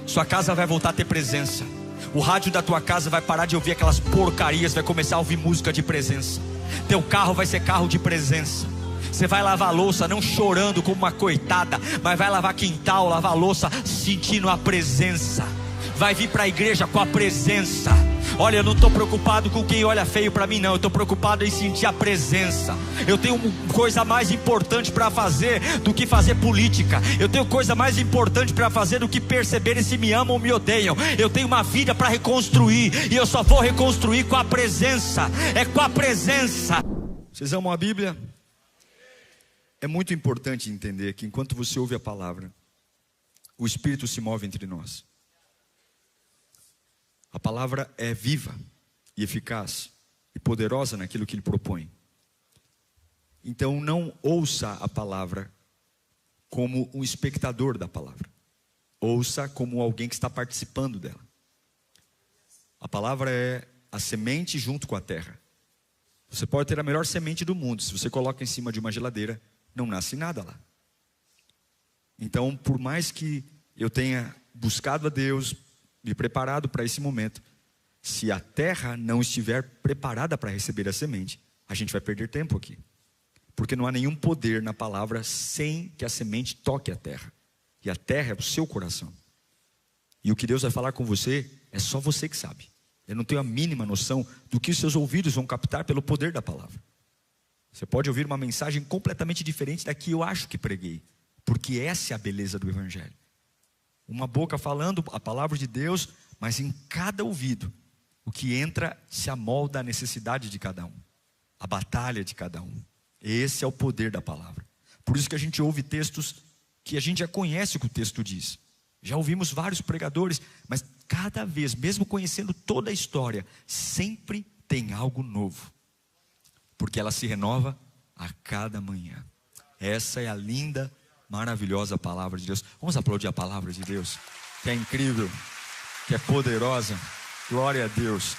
Sua casa vai voltar a ter presença. O rádio da tua casa vai parar de ouvir aquelas porcarias, vai começar a ouvir música de presença. Teu carro vai ser carro de presença. Você vai lavar a louça não chorando como uma coitada, mas vai lavar quintal, lavar a louça sentindo a presença. Vai vir para a igreja com a presença. Olha, eu não estou preocupado com quem olha feio para mim não. Eu estou preocupado em sentir a presença. Eu tenho coisa mais importante para fazer do que fazer política. Eu tenho coisa mais importante para fazer do que perceber se me amam ou me odeiam. Eu tenho uma vida para reconstruir, e eu só vou reconstruir com a presença. É com a presença. Vocês amam a Bíblia? É muito importante entender que enquanto você ouve a palavra, o Espírito se move entre nós. A palavra é viva e eficaz e poderosa naquilo que ele propõe. Então não ouça a palavra como um espectador da palavra. Ouça como alguém que está participando dela. A palavra é a semente junto com a terra. Você pode ter a melhor semente do mundo, se você coloca em cima de uma geladeira, não nasce nada lá. Então, por mais que eu tenha buscado a Deus, me preparado para esse momento, se a terra não estiver preparada para receber a semente, a gente vai perder tempo aqui. Porque não há nenhum poder na palavra sem que a semente toque a terra. E a terra é o seu coração. E o que Deus vai falar com você, é só você que sabe. Eu não tenho a mínima noção do que os seus ouvidos vão captar pelo poder da palavra. Você pode ouvir uma mensagem completamente diferente da que eu acho que preguei. Porque essa é a beleza do Evangelho. Uma boca falando a palavra de Deus, mas em cada ouvido, o que entra se amolda à necessidade de cada um, a batalha de cada um. Esse é o poder da palavra. Por isso que a gente ouve textos que a gente já conhece o que o texto diz. Já ouvimos vários pregadores, mas cada vez, mesmo conhecendo toda a história, sempre tem algo novo. Porque ela se renova a cada manhã. Essa é a linda, maravilhosa palavra de Deus. Vamos aplaudir a palavra de Deus, que é incrível, que é poderosa. Glória a Deus.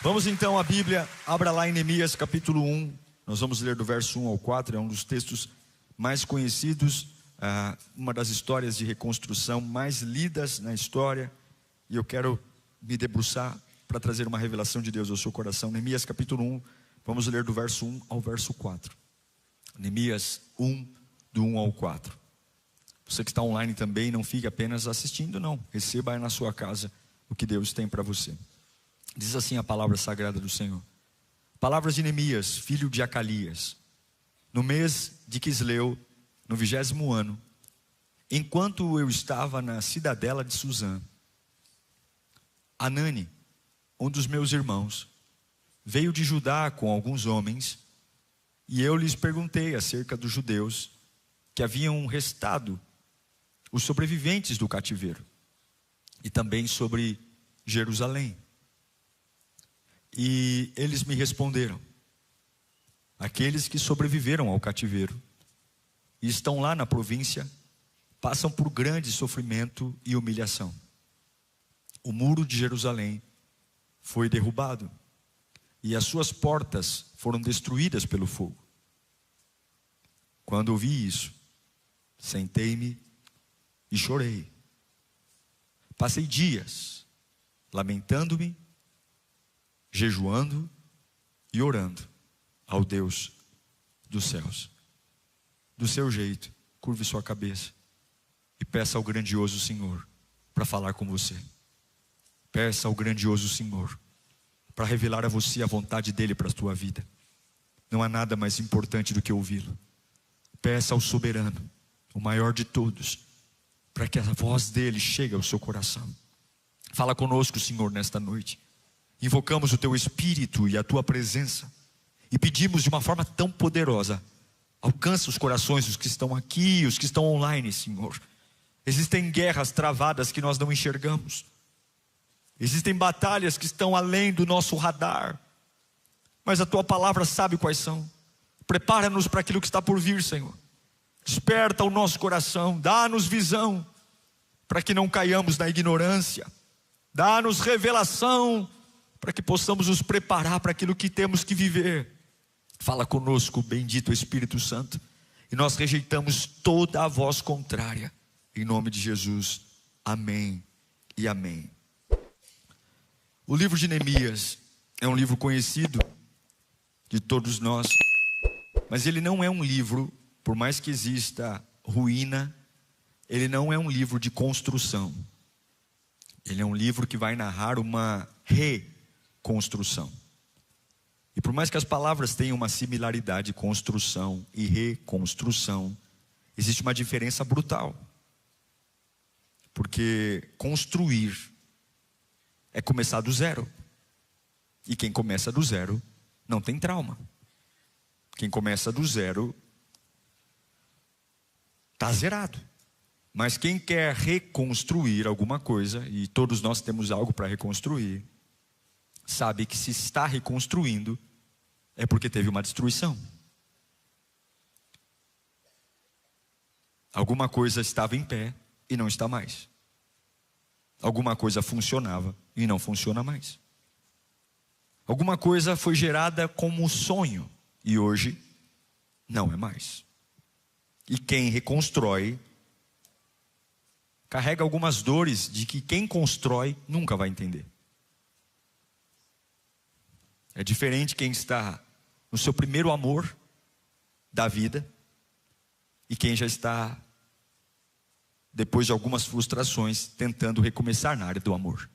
Vamos então à Bíblia. Abra lá em Neemias capítulo 1. Nós vamos ler do verso 1 ao 4. É um dos textos mais conhecidos, uma das histórias de reconstrução mais lidas na história. E eu quero me debruçar para trazer uma revelação de Deus ao seu coração. Neemias capítulo 1. Vamos ler do verso 1 ao verso 4. Neemias 1, do 1 ao 4. Você que está online também, não fique apenas assistindo, não. Receba aí na sua casa o que Deus tem para você. Diz assim a palavra sagrada do Senhor. Palavras de Neemias, filho de Acalias. No mês de Quisleu, no 20º ano, enquanto eu estava na cidadela de Suzã, Anani, um dos meus irmãos, veio de Judá com alguns homens, e eu lhes perguntei acerca dos judeus que haviam restado, os sobreviventes do cativeiro, e também sobre Jerusalém. E eles me responderam: aqueles que sobreviveram ao cativeiro e estão lá na província, passam por grande sofrimento e humilhação. O muro de Jerusalém foi derrubado, e as suas portas foram destruídas pelo fogo. Quando ouvi isso, sentei-me e chorei. Passei dias lamentando-me, jejuando e orando ao Deus dos céus. Do seu jeito, curve sua cabeça e peça ao grandioso Senhor para falar com você. Peça ao grandioso Senhor para revelar a você a vontade dele para a tua vida. Não há nada mais importante do que ouvi-lo. Peça ao soberano, o maior de todos, para que a voz dele chegue ao seu coração. Fala conosco, Senhor, nesta noite. Invocamos o teu Espírito e a tua presença, e pedimos de uma forma tão poderosa: alcança os corações dos que estão aqui, os que estão online, Senhor. Existem guerras travadas que nós não enxergamos. Existem batalhas que estão além do nosso radar, mas a tua palavra sabe quais são. Prepara-nos para aquilo que está por vir, Senhor. Desperta o nosso coração, dá-nos visão, para que não caiamos na ignorância. Dá-nos revelação, para que possamos nos preparar para aquilo que temos que viver. Fala conosco, bendito Espírito Santo, e nós rejeitamos toda a voz contrária, em nome de Jesus, amém e amém. O livro de Neemias é um livro conhecido de todos nós, mas ele não é um livro, por mais que exista ruína, ele não é um livro de construção. Ele é um livro que vai narrar uma reconstrução. E por mais que as palavras tenham uma similaridade, construção e reconstrução, existe uma diferença brutal. Porque construir é começar do zero. E quem começa do zero não tem trauma. Quem começa do zero está zerado. Mas quem quer reconstruir alguma coisa, e todos nós temos algo para reconstruir, sabe que se está reconstruindo é porque teve uma destruição. Alguma coisa estava em pé e não está mais. Alguma coisa funcionava e não funciona mais. Alguma coisa foi gerada como sonho e hoje não é mais. E quem reconstrói carrega algumas dores de que quem constrói nunca vai entender. É diferente quem está no seu primeiro amor da vida e quem já está, depois de algumas frustrações, tentando recomeçar na área do amor.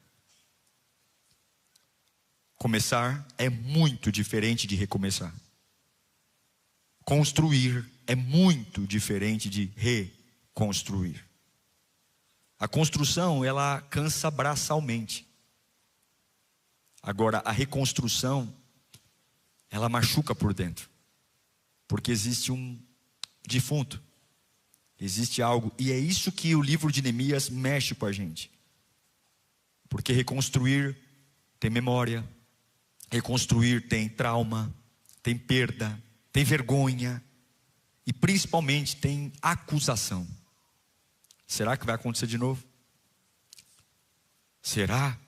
Começar é muito diferente de recomeçar. Construir é muito diferente de reconstruir. A construção, ela cansa braçalmente. Agora, a reconstrução, ela machuca por dentro. Porque existe um defunto. Existe algo, e é isso que o livro de Neemias mexe com a gente. Porque reconstruir tem memória, reconstruir tem trauma, tem perda, tem vergonha, e principalmente tem acusação. Será que vai acontecer de novo? Será?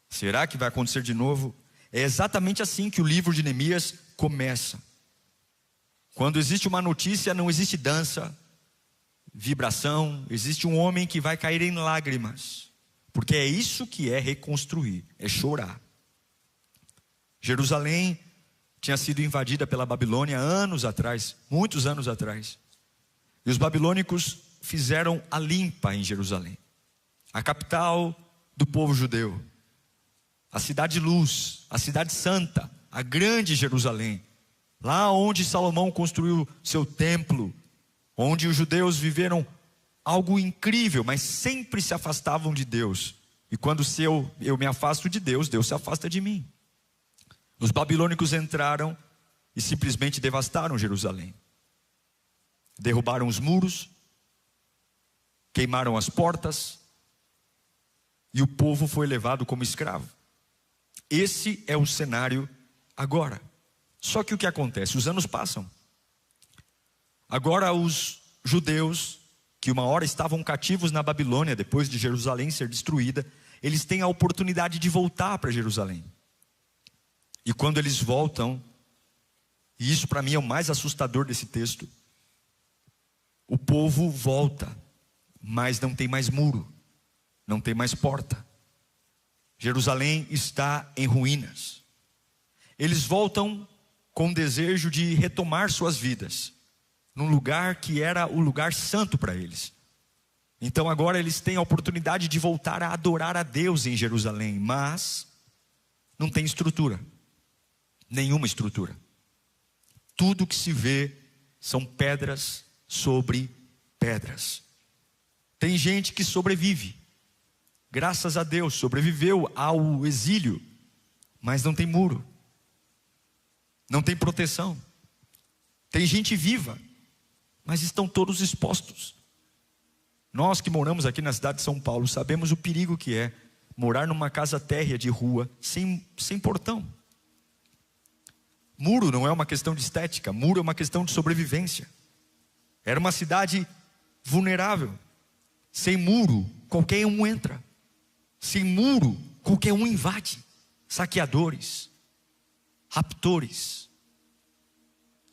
Será que vai acontecer de novo? É exatamente assim que o livro de Neemias começa. Quando existe uma notícia, não existe dança, vibração, existe um homem que vai cair em lágrimas, porque é isso que é reconstruir, é chorar. Jerusalém tinha sido invadida pela Babilônia anos atrás, muitos anos atrás, e os babilônicos fizeram a limpa em Jerusalém, a capital do povo judeu, a cidade luz, a cidade santa, a grande Jerusalém, lá onde Salomão construiu seu templo, onde os judeus viveram algo incrível, mas sempre se afastavam de Deus. E quando eu me afasto de Deus, Deus se afasta de mim. Os babilônicos entraram e simplesmente devastaram Jerusalém. Derrubaram os muros, queimaram as portas, e o povo foi levado como escravo. Esse é o cenário agora. Só que o que acontece? Os anos passam. Agora os judeus, que uma hora estavam cativos na Babilônia, depois de Jerusalém ser destruída, eles têm a oportunidade de voltar para Jerusalém. E quando eles voltam, e isso para mim é o mais assustador desse texto, o povo volta, mas não tem mais muro, não tem mais porta. Jerusalém está em ruínas. Eles voltam com o desejo de retomar suas vidas num lugar que era o lugar santo para eles. Então agora eles têm a oportunidade de voltar a adorar a Deus em Jerusalém, mas não tem estrutura, nenhuma estrutura. Tudo que se vê são pedras sobre pedras. Tem gente que sobrevive, graças a Deus, sobreviveu ao exílio, mas não tem muro, não tem proteção. Tem gente viva, mas estão todos expostos. Nós que moramos aqui na cidade de São Paulo sabemos o perigo que é morar numa casa térrea de rua sem portão. Muro não é uma questão de estética, muro é uma questão de sobrevivência. Era uma cidade vulnerável. Sem muro, qualquer um entra. Sem muro, qualquer um invade. Saqueadores, raptores.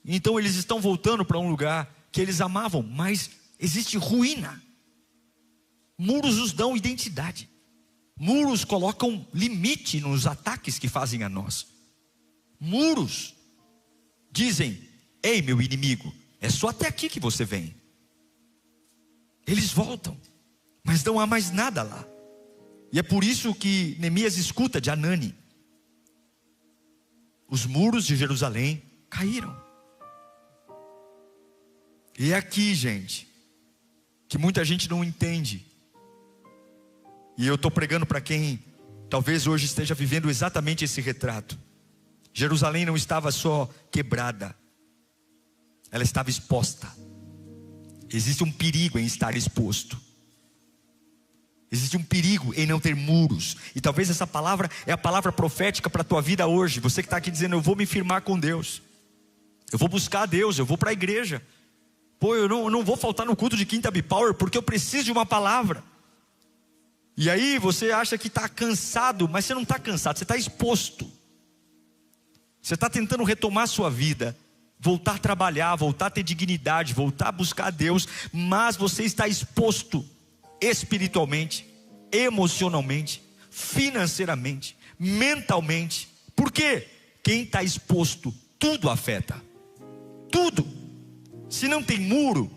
Então eles estão voltando para um lugar que eles amavam, mas existe ruína. Muros os dão identidade. Muros colocam limite nos ataques que fazem a nós. Muros dizem: ei, meu inimigo, é só até aqui que você vem. Eles voltam, mas não há mais nada lá. E é por isso que Neemias escuta de Hanani: os muros de Jerusalém caíram. E é aqui, gente, que muita gente não entende. E eu estou pregando para quem talvez hoje esteja vivendo exatamente esse retrato. Jerusalém não estava só quebrada, ela estava exposta. Existe um perigo em estar exposto. Existe um perigo em não ter muros. E talvez essa palavra é a palavra profética para a tua vida hoje. Você que está aqui dizendo: eu vou me firmar com Deus, eu vou buscar a Deus, eu vou para a igreja. Pô, eu não vou faltar no culto de Quinta B-Power porque eu preciso de uma palavra. E aí você acha que está cansado, mas você não está cansado, você está exposto. Você está tentando retomar a sua vida, voltar a trabalhar, voltar a ter dignidade, voltar a buscar a Deus, mas você está exposto espiritualmente, emocionalmente, financeiramente, mentalmente. Por quê? Quem está exposto, tudo afeta. Tudo. Se não tem muro,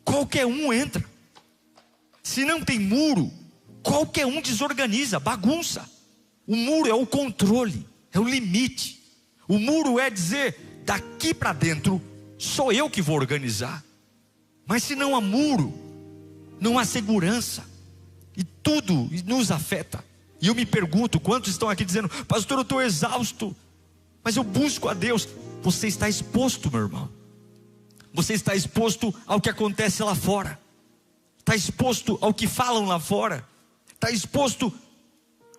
qualquer um entra. Se não tem muro, qualquer um desorganiza, bagunça. O muro é o controle, é o limite. O muro é dizer: daqui para dentro sou eu que vou organizar. Mas se não há muro, não há segurança, e tudo nos afeta. E eu me pergunto, quantos estão aqui dizendo: pastor, eu estou exausto, mas eu busco a Deus. Você está exposto, meu irmão. Você está exposto ao que acontece lá fora, está exposto ao que falam lá fora, está exposto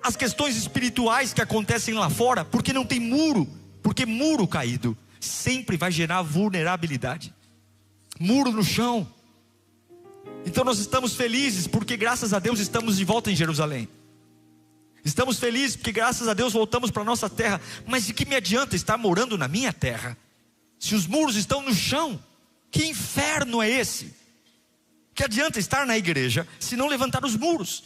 às questões espirituais que acontecem lá fora, porque não tem muro. Porque muro caído sempre vai gerar vulnerabilidade. Muro no chão. Então nós estamos felizes porque graças a Deus estamos de volta em Jerusalém. Estamos felizes porque graças a Deus voltamos para a nossa terra. Mas de que me adianta estar morando na minha terra se os muros estão no chão? Que inferno é esse? Que adianta estar na igreja se não levantar os muros?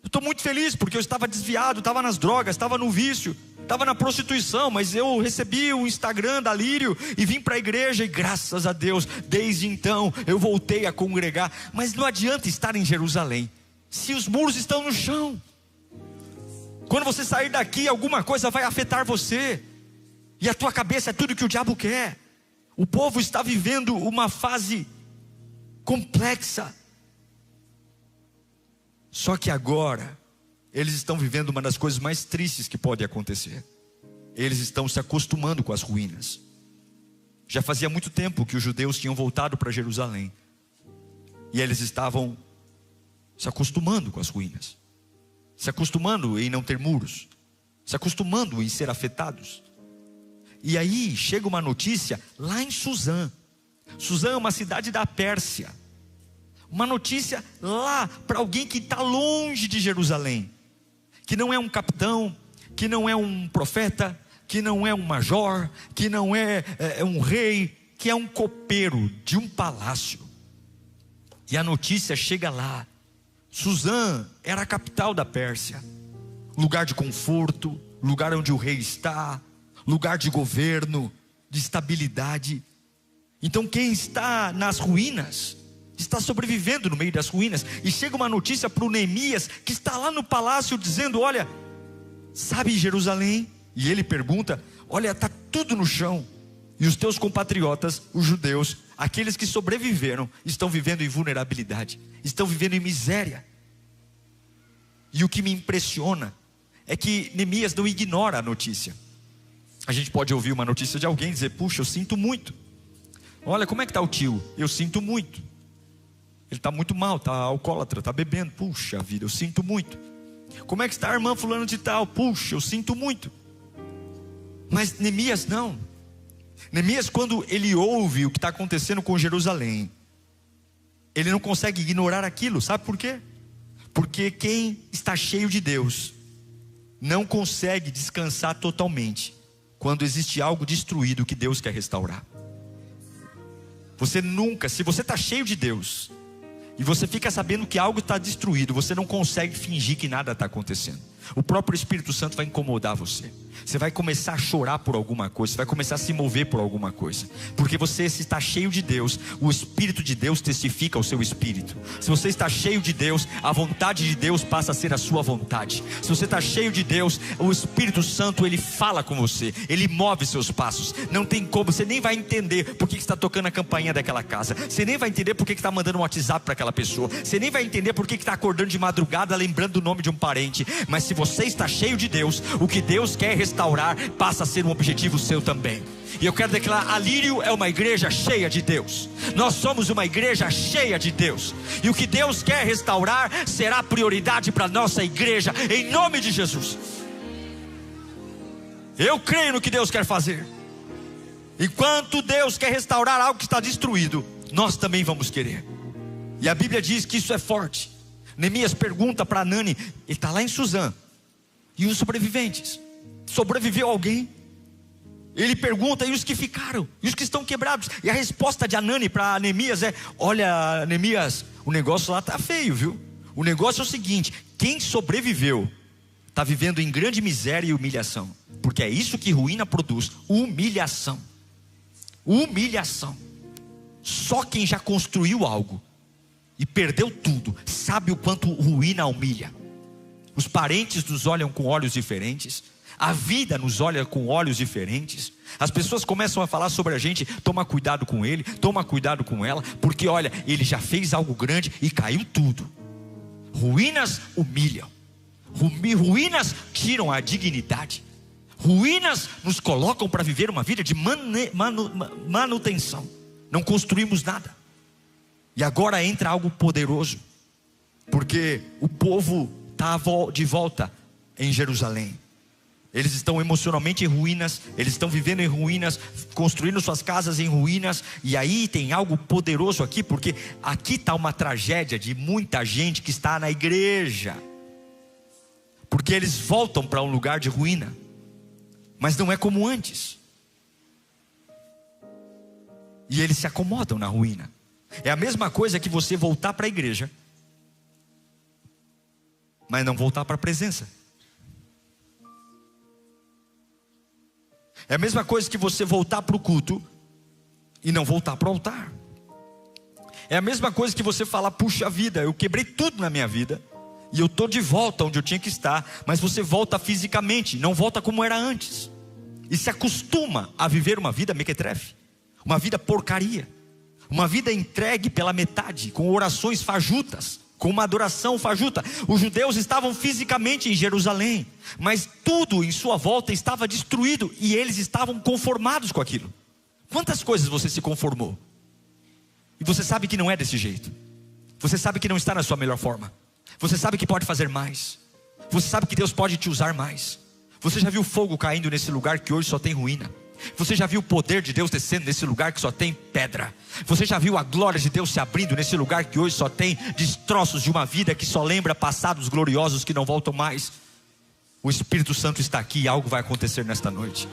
Eu estou muito feliz porque eu estava desviado, estava nas drogas, estava no vício, estava na prostituição, mas eu recebi o Instagram da Lírio e vim para a igreja, e graças a Deus, desde então eu voltei a congregar. Mas não adianta estar em Jerusalém se os muros estão no chão. Quando você sair daqui, alguma coisa vai afetar você, e a tua cabeça é tudo que o diabo quer. O povo está vivendo uma fase complexa. Só que agora eles estão vivendo uma das coisas mais tristes que pode acontecer. Eles estão se acostumando com as ruínas. Já fazia muito tempo que os judeus tinham voltado para Jerusalém, e eles estavam se acostumando com as ruínas, se acostumando em não ter muros, se acostumando em ser afetados. E aí chega uma notícia lá em Suzã. Suzã é uma cidade da Pérsia. Uma notícia lá para alguém que está longe de Jerusalém, que não é um capitão, que não é um profeta, que não é um major, que não é um rei, que é um copeiro de um palácio. E a notícia chega lá. Suzã era a capital da Pérsia, lugar de conforto, lugar onde o rei está, lugar de governo, de estabilidade. Então quem está nas ruínas está sobrevivendo no meio das ruínas. E chega uma notícia para o Neemias, que está lá no palácio, dizendo: olha, sabe Jerusalém? E ele pergunta: olha, está tudo no chão, e os teus compatriotas, os judeus, aqueles que sobreviveram, estão vivendo em vulnerabilidade, estão vivendo em miséria. E o que me impressiona é que Neemias não ignora a notícia. A gente pode ouvir uma notícia de alguém e dizer: puxa, eu sinto muito. Olha, como é que está o tio? Eu sinto muito. Ele está muito mal, está alcoólatra, está bebendo. Puxa vida, eu sinto muito. Como é que está a irmã fulano de tal? Puxa, eu sinto muito. Mas Neemias não. Neemias, quando ele ouve o que está acontecendo com Jerusalém, ele não consegue ignorar aquilo. Sabe por quê? Porque quem está cheio de Deus não consegue descansar totalmente quando existe algo destruído que Deus quer restaurar. Você nunca, se você está cheio de Deus e você fica sabendo que algo está destruído, você não consegue fingir que nada está acontecendo. O próprio Espírito Santo vai incomodar você. Você vai começar a chorar por alguma coisa, você vai começar a se mover por alguma coisa, porque você, se está cheio de Deus, o Espírito de Deus testifica o seu espírito. Se você está cheio de Deus, a vontade de Deus passa a ser a sua vontade. Se você está cheio de Deus, o Espírito Santo, ele fala com você, ele move seus passos. Não tem como, você nem vai entender por que está tocando a campainha daquela casa, você nem vai entender por que está mandando um WhatsApp para aquela pessoa, você nem vai entender por que está acordando de madrugada lembrando o nome de um parente. Mas se você está cheio de Deus, o que Deus quer restaurar passa a ser um objetivo seu também. E eu quero declarar: a Lírio é uma igreja cheia de Deus. Nós somos uma igreja cheia de Deus, e o que Deus quer restaurar será prioridade para a nossa igreja, em nome de Jesus. Eu creio no que Deus quer fazer. Enquanto Deus quer restaurar algo que está destruído, nós também vamos querer. E a Bíblia diz que isso é forte. Neemias pergunta para Hanani, ele está lá em Suzã, e os sobreviventes: sobreviveu alguém? Ele pergunta: e os que ficaram? E os que estão quebrados? E a resposta de Hanani para Neemias é: olha, Neemias, o negócio lá está feio, viu? O negócio é o seguinte: quem sobreviveu está vivendo em grande miséria e humilhação, porque é isso que ruína produz: humilhação. Humilhação. Só quem já construiu algo e perdeu tudo sabe o quanto ruína humilha. Os parentes nos olham com olhos diferentes, a vida nos olha com olhos diferentes. As pessoas começam a falar sobre a gente: toma cuidado com ele, toma cuidado com ela, porque olha, ele já fez algo grande e caiu tudo. Ruínas humilham, ruínas tiram a dignidade, ruínas nos colocam para viver uma vida de manutenção. Não construímos nada. E agora entra algo poderoso, porque o povo está de volta em Jerusalém. Eles estão emocionalmente em ruínas, eles estão vivendo em ruínas, construindo suas casas em ruínas. E aí tem algo poderoso aqui, porque aqui está uma tragédia de muita gente que está na igreja, porque eles voltam para um lugar de ruína, mas não é como antes, e eles se acomodam na ruína. É a mesma coisa que você voltar para a igreja, mas não voltar para a presença. É a mesma coisa que você voltar para o culto e não voltar para o altar. É a mesma coisa que você falar: puxa vida, eu quebrei tudo na minha vida e eu estou de volta onde eu tinha que estar. Mas você volta fisicamente, não volta como era antes, e se acostuma a viver uma vida mequetrefe, uma vida porcaria, uma vida entregue pela metade, com orações fajutas, com uma adoração fajuta. Os judeus estavam fisicamente em Jerusalém, mas tudo em sua volta estava destruído, e eles estavam conformados com aquilo. Quantas coisas você se conformou? E você sabe que não é desse jeito. Você sabe que não está na sua melhor forma. Você sabe que pode fazer mais. Você sabe que Deus pode te usar mais. Você já viu fogo caindo nesse lugar que hoje só tem ruína? Você já viu o poder de Deus descendo nesse lugar que só tem pedra? Você já viu a glória de Deus se abrindo nesse lugar que hoje só tem destroços de uma vida que só lembra passados gloriosos que não voltam mais? O Espírito Santo está aqui e algo vai acontecer nesta noite.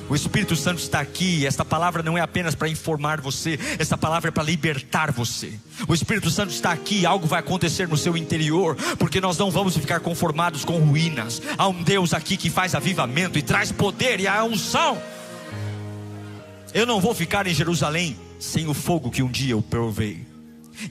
O Espírito Santo está aqui, e esta palavra não é apenas para informar você, esta palavra é para libertar você. O Espírito Santo está aqui e algo vai acontecer no seu interior, porque nós não vamos ficar conformados com ruínas. Há um Deus aqui que faz avivamento e traz poder e a unção. Eu não vou ficar em Jerusalém sem o fogo que um dia eu provei.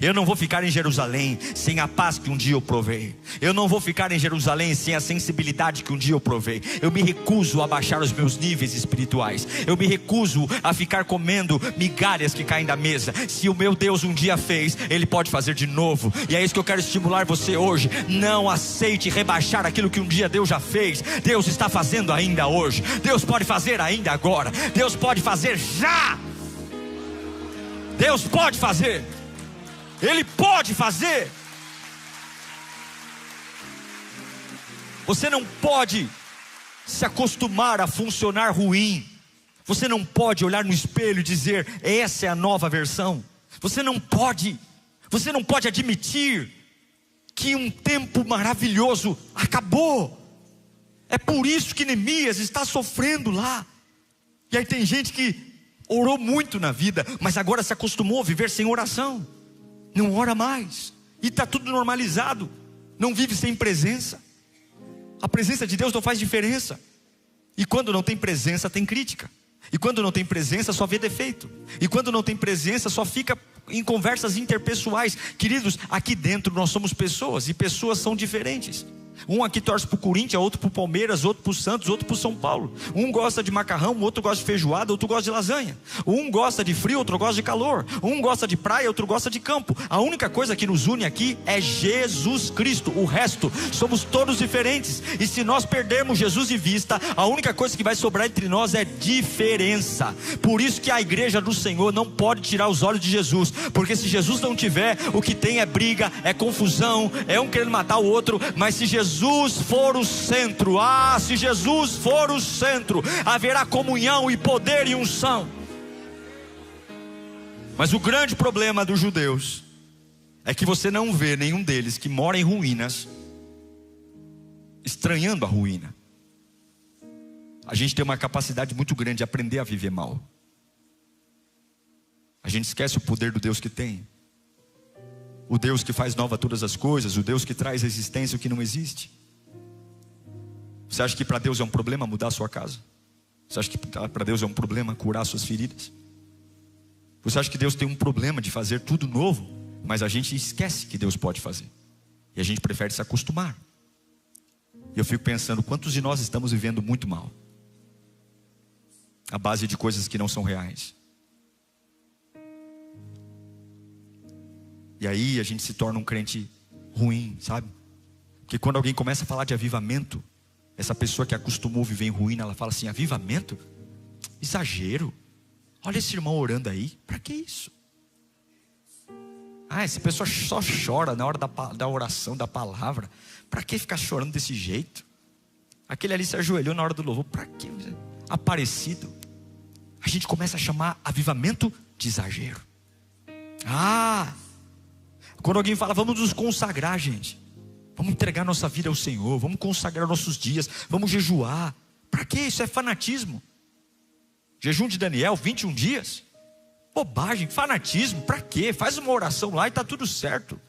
Eu não vou ficar em Jerusalém sem a paz que um dia eu provei. Eu não vou ficar em Jerusalém sem a sensibilidade que um dia eu provei. Eu me recuso a baixar os meus níveis espirituais. Eu me recuso a ficar comendo migalhas que caem da mesa. Se o meu Deus um dia fez, Ele pode fazer de novo. E é isso que eu quero estimular você hoje. Não aceite rebaixar aquilo que um dia Deus já fez. Deus está fazendo ainda hoje. Deus pode fazer ainda agora. Deus pode fazer já. Deus pode fazer. Ele pode fazer. Você não pode se acostumar a funcionar ruim. Você não pode olhar no espelho e dizer: essa é a nova versão. Você não pode admitir que um tempo maravilhoso acabou. É por isso que Neemias está sofrendo lá. E aí tem gente que orou muito na vida, mas agora se acostumou a viver sem oração. Não ora mais, e está tudo normalizado, não vive sem presença. A presença de Deus não faz diferença. E quando não tem presença, tem crítica. E quando não tem presença, só vê defeito. E quando não tem presença, só fica em conversas interpessoais. Queridos, aqui dentro nós somos pessoas, e pessoas são diferentes. Um aqui torce para o Corinthians, outro para o Palmeiras, outro para o Santos, outro para o São Paulo. Um gosta de macarrão, outro gosta de feijoada, outro gosta de lasanha. Um gosta de frio, outro gosta de calor. Um gosta de praia, outro gosta de campo. A única coisa que nos une aqui é Jesus Cristo. O resto, somos todos diferentes. E se nós perdermos Jesus de vista, a única coisa que vai sobrar entre nós é diferença. Por isso que a igreja do Senhor não pode tirar os olhos de Jesus. Porque se Jesus não tiver, o que tem é briga, é confusão, é um querendo matar o outro. Mas se Jesus for o centro, se Jesus for o centro, haverá comunhão e poder e unção. Mas o grande problema dos judeus é que você não vê nenhum deles que mora em ruínas estranhando a ruína. A gente tem uma capacidade muito grande de aprender a viver mal. A gente esquece o poder do Deus que tem, o Deus que faz nova todas as coisas, o Deus que traz existência o que não existe. Você acha que para Deus é um problema mudar a sua casa? Você acha que para Deus é um problema curar suas feridas? Você acha que Deus tem um problema de fazer tudo novo? Mas a gente esquece que Deus pode fazer, e a gente prefere se acostumar. E eu fico pensando, quantos de nós estamos vivendo muito mal, à base de coisas que não são reais. E aí a gente se torna um crente ruim, sabe? Porque quando alguém começa a falar de avivamento, essa pessoa que acostumou a viver em ruína, ela fala assim: avivamento? Exagero. Olha esse irmão orando aí, para que isso? Essa pessoa só chora na hora da oração, da palavra. Para que ficar chorando desse jeito? Aquele ali se ajoelhou na hora do louvor, para que? Aparecido. A gente começa a chamar avivamento de exagero. Quando alguém fala, vamos nos consagrar, gente, vamos entregar nossa vida ao Senhor, vamos consagrar nossos dias, vamos jejuar. Para que? Isso é fanatismo. Jejum de Daniel, 21 dias. Bobagem, fanatismo, para quê? Faz uma oração lá e está tudo certo.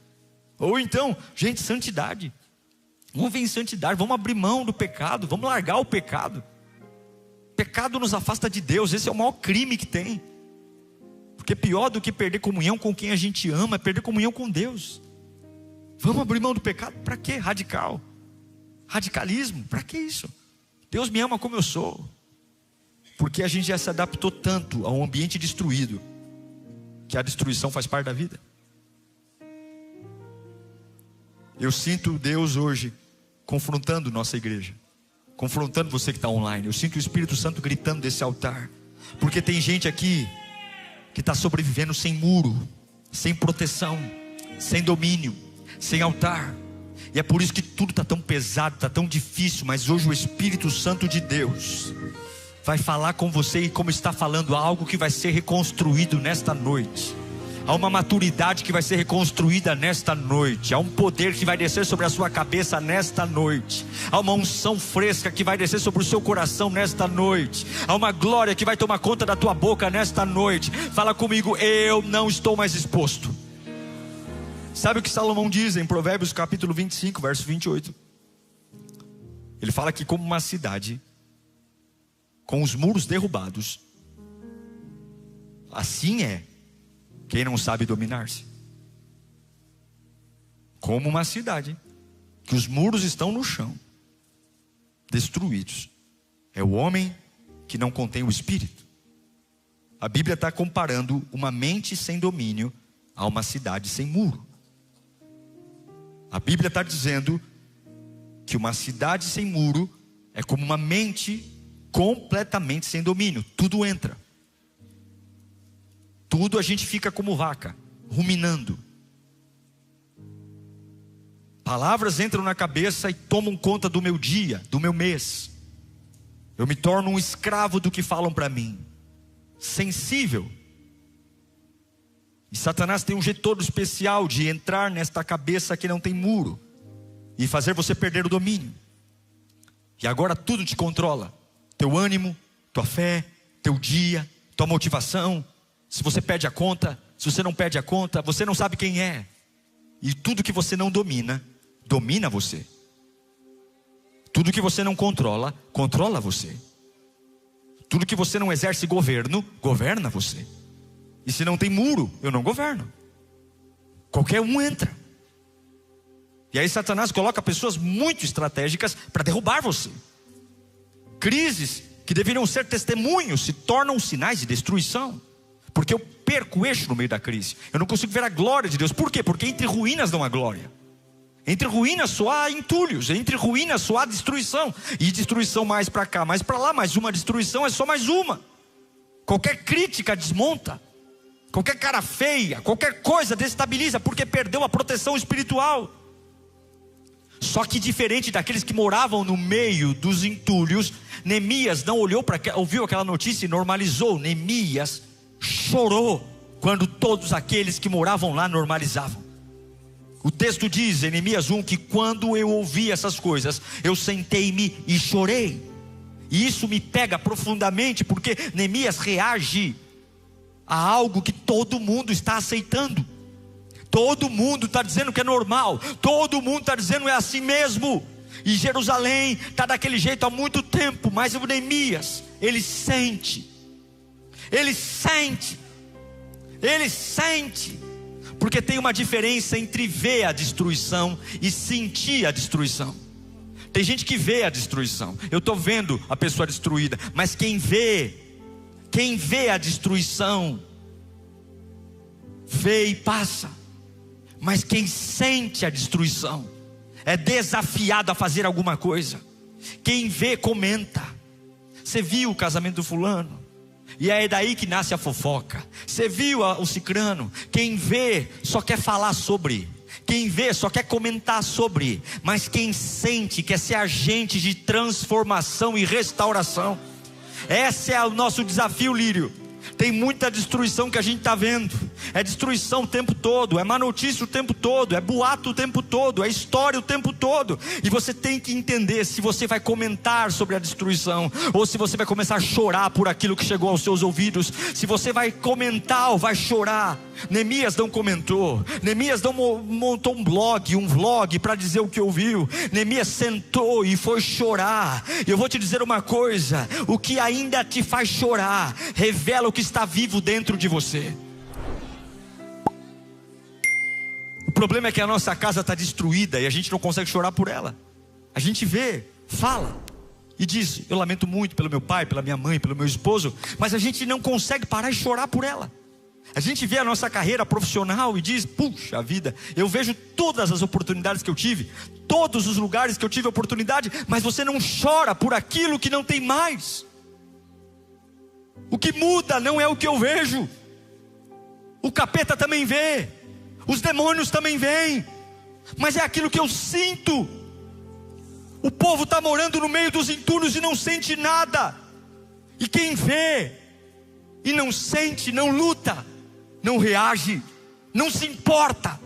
Ou então, gente, santidade. Vamos ver em santidade, vamos abrir mão do pecado, vamos largar o pecado. Pecado nos afasta de Deus, esse é o maior crime que tem. Porque pior do que perder comunhão com quem a gente ama é perder comunhão com Deus. Vamos abrir mão do pecado? Para quê? Radicalismo, para que isso? Deus me ama como eu sou. Porque a gente já se adaptou tanto a um ambiente destruído, que a destruição faz parte da vida. Eu sinto Deus hoje confrontando nossa igreja, confrontando você que está online. Eu sinto o Espírito Santo gritando desse altar, porque tem gente aqui que está sobrevivendo sem muro, sem proteção, sem domínio, sem altar. E é por isso que tudo está tão pesado, está tão difícil. Mas hoje o Espírito Santo de Deus vai falar com você, e como está falando, algo que vai ser reconstruído nesta noite. Há uma maturidade que vai ser reconstruída nesta noite. Há um poder que vai descer sobre a sua cabeça nesta noite. Há uma unção fresca que vai descer sobre o seu coração nesta noite. Há uma glória que vai tomar conta da tua boca nesta noite. Fala comigo: eu não estou mais exposto. Sabe o que Salomão diz em Provérbios capítulo 25, verso 28? Ele fala que como uma cidade com os muros derrubados, assim é quem não sabe dominar-se. Como uma cidade que os muros estão no chão, destruídos, é o homem que não contém o espírito. A Bíblia está comparando uma mente sem domínio a uma cidade sem muro. A Bíblia está dizendo que uma cidade sem muro é como uma mente completamente sem domínio. Tudo entra, tudo a gente fica como vaca, ruminando. Palavras entram na cabeça e tomam conta do meu dia, do meu mês. Eu me torno um escravo do que falam para mim, sensível. E Satanás tem um jeito todo especial de entrar nesta cabeça que não tem muro e fazer você perder o domínio. E agora tudo te controla: teu ânimo, tua fé, teu dia, tua motivação. Se você pede a conta, se você não pede a conta, você não sabe quem é. E tudo que você não domina, domina você. Tudo que você não controla, controla você. Tudo que você não exerce governo, governa você. E se não tem muro, eu não governo. Qualquer um entra. E aí Satanás coloca pessoas muito estratégicas para derrubar você. Crises que deveriam ser testemunhos se tornam sinais de destruição. Porque eu perco o eixo no meio da crise. Eu não consigo ver a glória de Deus. Por quê? Porque entre ruínas não há glória. Entre ruínas só há entulhos. Entre ruínas só há destruição. E destruição mais para cá, mais para lá. Mais uma destruição é só mais uma. Qualquer crítica desmonta. Qualquer cara feia, qualquer coisa destabiliza, porque perdeu a proteção espiritual. Só que diferente daqueles que moravam no meio dos entulhos, Neemias não olhou ouviu aquela notícia e normalizou. Neemias chorou quando todos aqueles que moravam lá normalizavam. O texto diz em Neemias 1 que quando eu ouvi essas coisas, eu sentei-me e chorei. E isso me pega profundamente, porque Neemias reage a algo que todo mundo está aceitando. Todo mundo está dizendo que é normal. Todo mundo está dizendo é assim mesmo. E Jerusalém está daquele jeito há muito tempo. Mas o Neemias, ele sente. Ele sente. Ele sente. Porque tem uma diferença entre ver a destruição e sentir a destruição. Tem gente que vê a destruição. Eu estou vendo a pessoa destruída. Mas quem vê a destruição, vê e passa. Mas quem sente a destruição é desafiado a fazer alguma coisa. Quem vê, comenta. Você viu o casamento do fulano? E é daí que nasce a fofoca. Você viu o cicrano? Quem vê só quer falar sobre. Quem vê só quer comentar sobre. Mas quem sente quer ser agente de transformação e restauração. Esse é o nosso desafio, Lírio. Tem muita destruição que a gente está vendo. É destruição o tempo todo. É má notícia o tempo todo. É boato o tempo todo. É história o tempo todo. E você tem que entender se você vai comentar sobre a destruição, ou se você vai começar a chorar por aquilo que chegou aos seus ouvidos. Se você vai comentar ou vai chorar. Neemias não comentou. Neemias não montou um vlog para dizer o que ouviu. Neemias sentou e foi chorar. E eu vou te dizer uma coisa: o que ainda te faz chorar revela o que está vivo dentro de você. O problema é que a nossa casa está destruída e a gente não consegue chorar por ela. A gente vê, fala e diz: eu lamento muito pelo meu pai, pela minha mãe, pelo meu esposo. Mas a gente não consegue parar e chorar por ela. A gente vê a nossa carreira profissional e diz: puxa vida, eu vejo todas as oportunidades que eu tive, todos os lugares que eu tive oportunidade, mas você não chora por aquilo que não tem mais. O que muda não é o que eu vejo. O capeta também vê, os demônios também veem, mas é aquilo que eu sinto. O povo está morando no meio dos entulhos e não sente nada. E quem vê e não sente, não luta, não reage, não se importa,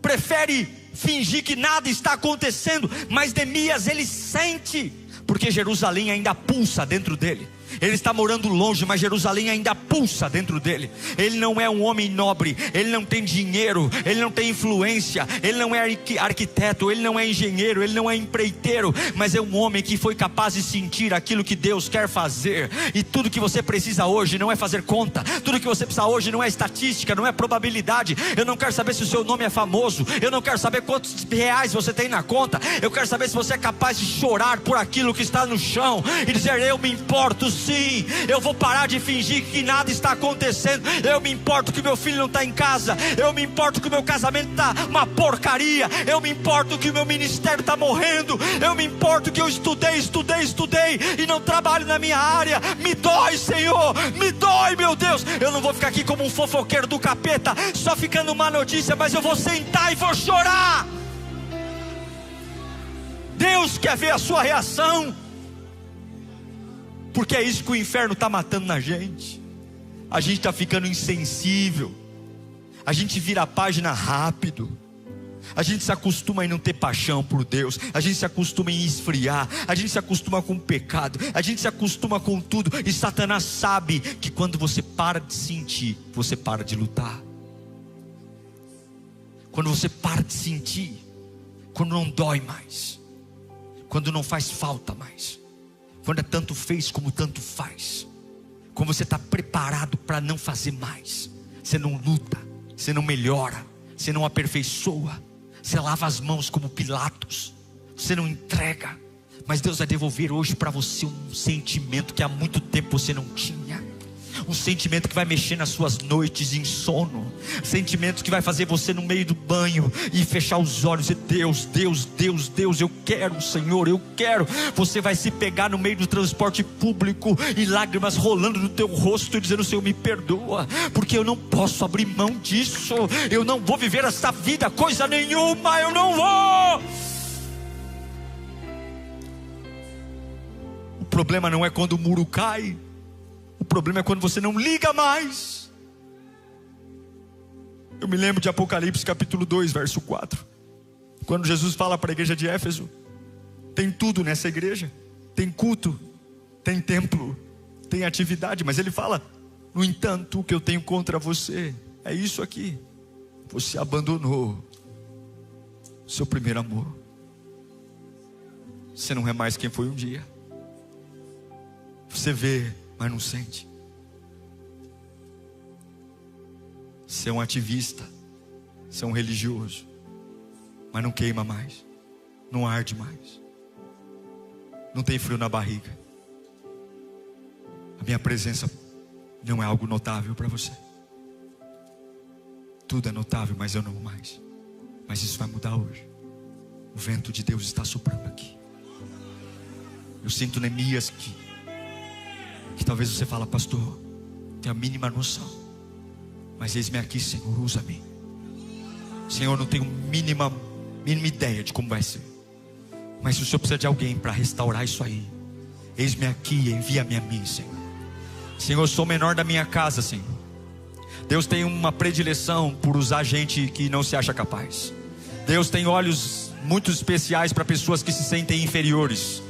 prefere fingir que nada está acontecendo. Mas Neemias, ele sente, porque Jerusalém ainda pulsa dentro dele. Ele está morando longe, mas Jerusalém ainda pulsa dentro dele. Ele não é um homem nobre, ele não tem dinheiro, ele não tem influência, ele não é arquiteto, ele não é engenheiro, ele não é empreiteiro, mas é um homem que foi capaz de sentir aquilo que Deus quer fazer. E tudo que você precisa hoje não é fazer conta, tudo que você precisa hoje não é estatística, não é probabilidade. Eu não quero saber se o seu nome é famoso, eu não quero saber quantos reais você tem na conta. Eu quero saber se você é capaz de chorar por aquilo que está no chão e dizer: eu me importo sim, eu vou parar de fingir que nada está acontecendo. Eu me importo que meu filho não está em casa, eu me importo que o meu casamento está uma porcaria, eu me importo que o meu ministério está morrendo, eu me importo que eu estudei e não trabalho na minha área. Me dói, Senhor, me dói, meu Deus. Eu não vou ficar aqui como um fofoqueiro do capeta, só ficando má notícia, mas eu vou sentar e vou chorar. Deus quer ver a sua reação, porque é isso que o inferno está matando na gente. A gente está ficando insensível, a gente vira a página rápido, a gente se acostuma em não ter paixão por Deus, a gente se acostuma em esfriar, a gente se acostuma com o pecado, a gente se acostuma com tudo. E Satanás sabe que quando você para de sentir, você para de lutar. Quando você para de sentir, quando não dói mais, quando não faz falta mais, quando é tanto fez como tanto faz, quando você está preparado para não fazer mais, você não luta, você não melhora, você não aperfeiçoa, você lava as mãos como Pilatos, você não entrega, mas Deus vai devolver hoje para você um sentimento que há muito tempo você não tinha, um sentimento que vai mexer nas suas noites de insono, sentimento que vai fazer você no meio do banho e fechar os olhos e Deus, Deus, Deus, Deus, eu quero, Senhor, eu quero. Você vai se pegar no meio do transporte público e lágrimas rolando no teu rosto e dizendo: Senhor, me perdoa, porque eu não posso abrir mão disso, eu não vou viver essa vida, coisa nenhuma, eu não vou. O problema não é quando o muro cai, o problema é quando você não liga mais. Eu me lembro de Apocalipse capítulo 2, verso 4, quando Jesus fala para a igreja de Éfeso: tem tudo nessa igreja, tem culto, tem templo, tem atividade, mas ele fala: no entanto, o que eu tenho contra você é isso aqui, você abandonou o seu primeiro amor, você não é mais quem foi um dia, você vê, mas não sente. Você é um ativista, você é um religioso, mas não queima mais, não arde mais, não tem frio na barriga. A minha presença não é algo notável para você. Tudo é notável, mas eu não mais. Mas isso vai mudar hoje. O vento de Deus está soprando aqui. Eu sinto Neemias que talvez você fala: pastor, tenho a mínima noção, mas eis-me aqui, Senhor, usa-me. Senhor, não tenho mínima ideia de como vai ser, mas se o Senhor precisa de alguém para restaurar isso aí, eis-me aqui, envia-me a mim, Senhor. Senhor, eu sou o menor da minha casa, Senhor. Deus tem uma predileção por usar gente que não se acha capaz. Deus tem olhos muito especiais para pessoas que se sentem inferiores.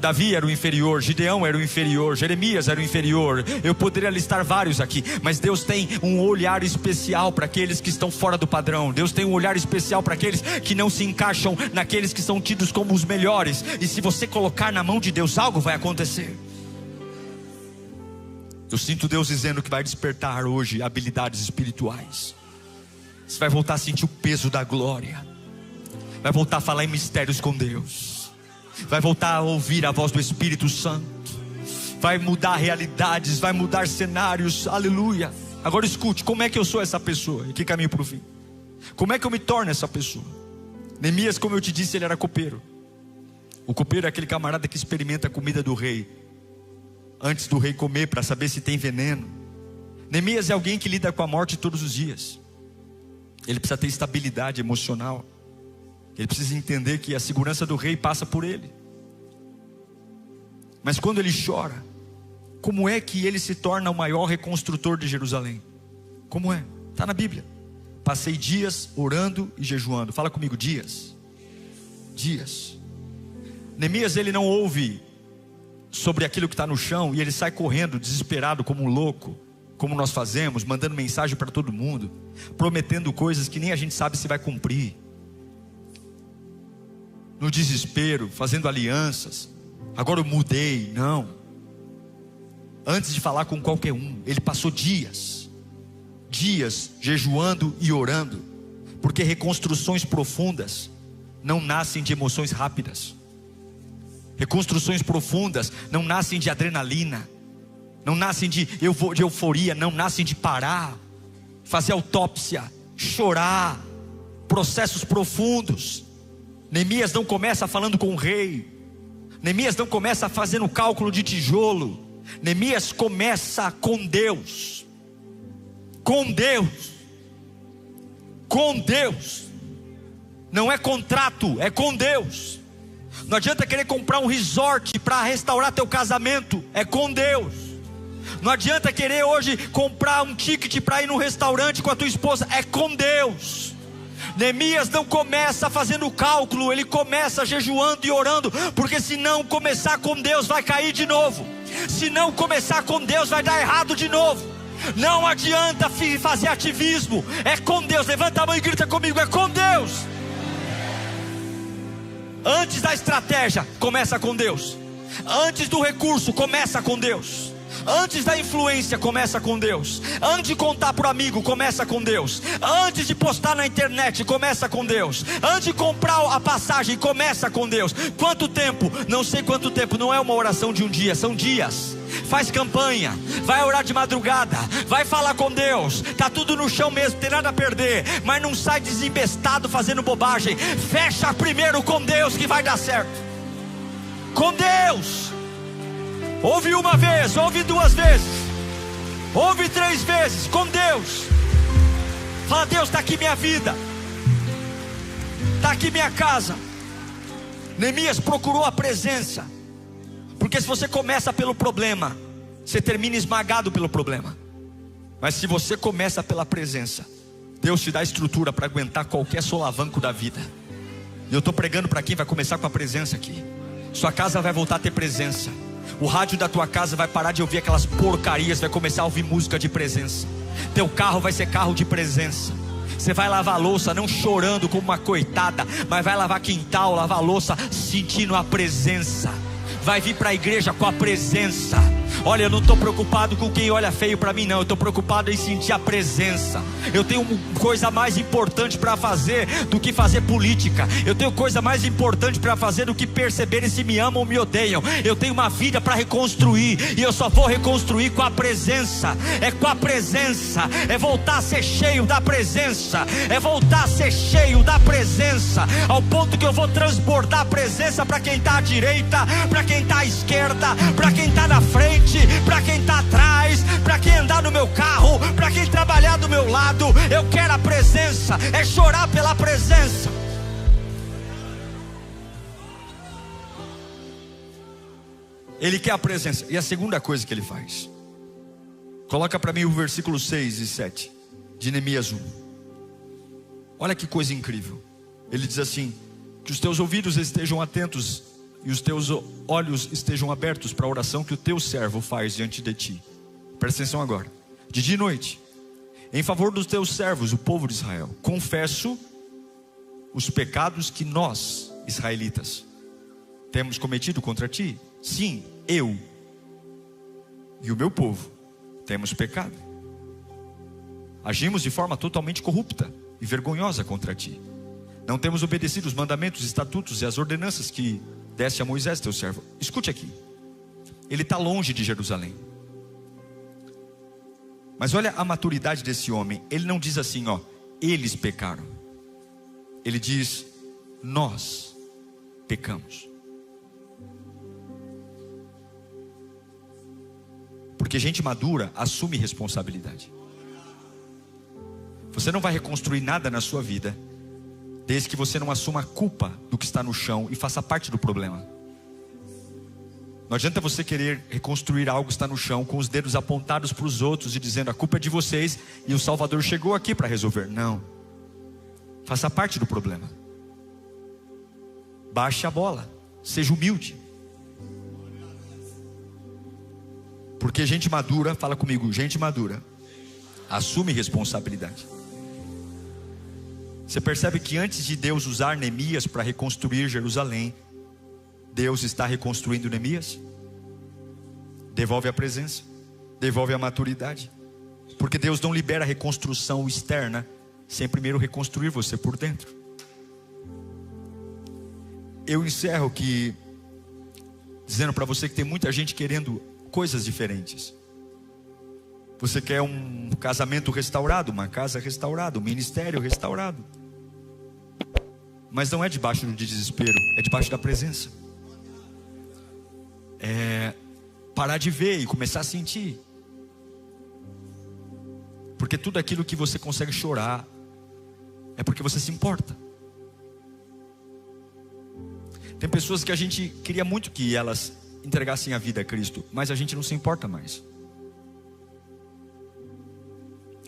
Davi era o inferior, Gideão era o inferior, Jeremias era o inferior. Eu poderia listar vários aqui, mas Deus tem um olhar especial para aqueles que estão fora do padrão. Deus tem um olhar especial para aqueles que não se encaixam naqueles que são tidos como os melhores. E se você colocar na mão de Deus, algo vai acontecer. Eu sinto Deus dizendo que vai despertar hoje habilidades espirituais. Você vai voltar a sentir o peso da glória, vai voltar a falar em mistérios com Deus, vai voltar a ouvir a voz do Espírito Santo, vai mudar realidades, vai mudar cenários, aleluia. Agora escute, como é que eu sou essa pessoa? E que caminho para o fim? Como é que eu me torno essa pessoa? Neemias, como eu te disse, ele era copeiro. O copeiro é aquele camarada que experimenta a comida do rei antes do rei comer, para saber se tem veneno. Neemias é alguém que lida com a morte todos os dias. Ele precisa ter estabilidade emocional. Ele precisa entender que a segurança do rei passa por ele. Mas quando ele chora, como é que ele se torna o maior reconstrutor de Jerusalém? Como é? Está na Bíblia. Passei dias orando e jejuando. Fala comigo, dias. Dias. Neemias, ele não ouve sobre aquilo que está no chão e ele sai correndo desesperado como um louco, como nós fazemos, mandando mensagem para todo mundo, prometendo coisas que nem a gente sabe se vai cumprir, no desespero, fazendo alianças. Agora eu mudei. Não. Antes de falar com qualquer um, ele passou dias jejuando e orando, porque reconstruções profundas não nascem de emoções rápidas. Reconstruções profundas não nascem de adrenalina, não nascem de euforia, não nascem de parar, fazer autópsia, chorar. Processos profundos. Neemias não começa falando com o rei, Neemias não começa fazendo cálculo de tijolo, Neemias começa com Deus. Com Deus. Com Deus. Não é contrato, é com Deus. Não adianta querer comprar um resort para restaurar teu casamento, é com Deus. Não adianta querer hoje comprar um ticket para ir no restaurante com a tua esposa, é com Deus. Neemias não começa fazendo cálculo, ele começa jejuando e orando, porque se não começar com Deus vai cair de novo. Se não começar com Deus vai dar errado de novo. Não adianta fazer ativismo, é com Deus. Levanta a mão e grita comigo, é com Deus. Antes da estratégia, começa com Deus. Antes do recurso, começa com Deus. Antes da influência, começa com Deus. Antes de contar para o amigo, começa com Deus. Antes de postar na internet, começa com Deus. Antes de comprar a passagem, começa com Deus. Quanto tempo? Não sei quanto tempo. Não é uma oração de um dia, são dias. Faz campanha, vai orar de madrugada, vai falar com Deus. Tá tudo no chão mesmo, tem nada a perder, mas não sai desembestado fazendo bobagem. Fecha primeiro com Deus que vai dar certo. Com Deus. Ouve uma vez, ouve duas vezes, ouve 3 vezes, com Deus. Fala: Deus, está aqui minha vida, está aqui minha casa. Neemias procurou a presença, porque se você começa pelo problema, você termina esmagado pelo problema. Mas se você começa pela presença, Deus te dá estrutura para aguentar qualquer solavanco da vida. E eu estou pregando para quem vai começar com a presença aqui. Sua casa vai voltar a ter presença. O rádio da tua casa vai parar de ouvir aquelas porcarias, vai começar a ouvir música de presença. Teu carro vai ser carro de presença. Você vai lavar a louça não chorando como uma coitada, mas vai lavar quintal, lavar a louça sentindo a presença. Vai vir para a igreja com a presença. Olha, eu não estou preocupado com quem olha feio para mim, não. Eu estou preocupado em sentir a presença. Eu tenho coisa mais importante para fazer do que fazer política. Eu tenho coisa mais importante para fazer do que perceber se me amam ou me odeiam. Eu tenho uma vida para reconstruir, e eu só vou reconstruir com a presença. É com a presença. É voltar a ser cheio da presença. É voltar a ser cheio da presença, ao ponto que eu vou transbordar a presença para quem está à direita, para quem está à esquerda, para quem está na frente, para quem está atrás, para quem andar no meu carro, para quem trabalhar do meu lado. Eu quero a presença, é chorar pela presença. Ele quer a presença. E a segunda coisa que ele faz, coloca para mim o versículo 6 e 7 de Neemias 1. Olha que coisa incrível. Ele diz assim: que os teus ouvidos estejam atentos e os teus olhos estejam abertos para a oração que o teu servo faz diante de ti. Presta atenção agora. De dia e noite, em favor dos teus servos, o povo de Israel, confesso os pecados que nós, israelitas, temos cometido contra ti. Sim, eu e o meu povo temos pecado. Agimos de forma totalmente corrupta e vergonhosa contra ti. Não temos obedecido os mandamentos, estatutos e as ordenanças que deste a Moisés teu servo. Escute aqui. Ele está longe de Jerusalém. Mas olha a maturidade desse homem. Ele não diz assim, ó, eles pecaram. Ele diz, nós pecamos. Porque gente madura assume responsabilidade. Você não vai reconstruir nada na sua vida desde que você não assuma a culpa do que está no chão e faça parte do problema. Não adianta você querer reconstruir algo que está no chão com os dedos apontados para os outros e dizendo, a culpa é de vocês e o Salvador chegou aqui para resolver. Não. Faça parte do problema. Baixe a bola. Seja humilde. Porque gente madura, fala comigo, gente madura assume responsabilidade. Você percebe que antes de Deus usar Neemias para reconstruir Jerusalém, Deus está reconstruindo Neemias? Devolve a presença, devolve a maturidade. Porque Deus não libera a reconstrução externa sem primeiro reconstruir você por dentro. Eu encerro aqui dizendo para você que tem muita gente querendo coisas diferentes. Você quer um casamento restaurado, uma casa restaurada, um ministério restaurado. Mas não é debaixo do desespero, é debaixo da presença. É parar de ver e começar a sentir. Porque tudo aquilo que você consegue chorar é porque você se importa. Tem pessoas que a gente queria muito que elas entregassem a vida a Cristo, mas a gente não se importa mais.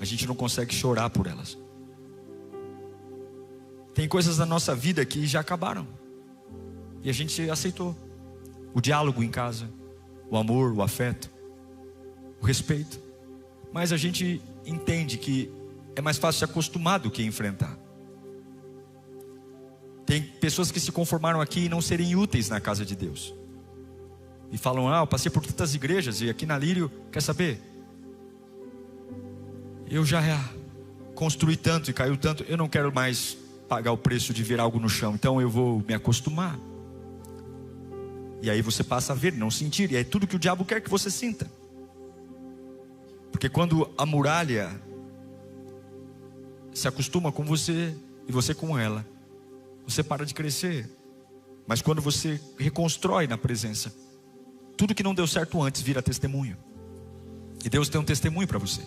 A gente não consegue chorar por elas. Tem coisas na nossa vida que já acabaram e a gente aceitou. O diálogo em casa, o amor, o afeto, o respeito. mas a gente entende que é mais fácil se acostumar do que enfrentar. Tem pessoas que se conformaram aqui em não serem úteis na casa de Deus, e falam: eu passei por tantas igrejas, e aqui na Lírio, quer saber? Eu já construí tanto e caiu tanto, eu não quero mais pagar o preço de ver algo no chão, então eu vou me acostumar. E aí você passa a ver, não sentir, e é tudo que o diabo quer que você sinta. Porque quando a muralha se acostuma com você e você com ela, você para de crescer. Mas quando você reconstrói na presença, tudo que não deu certo antes vira testemunho. E Deus tem um testemunho para você.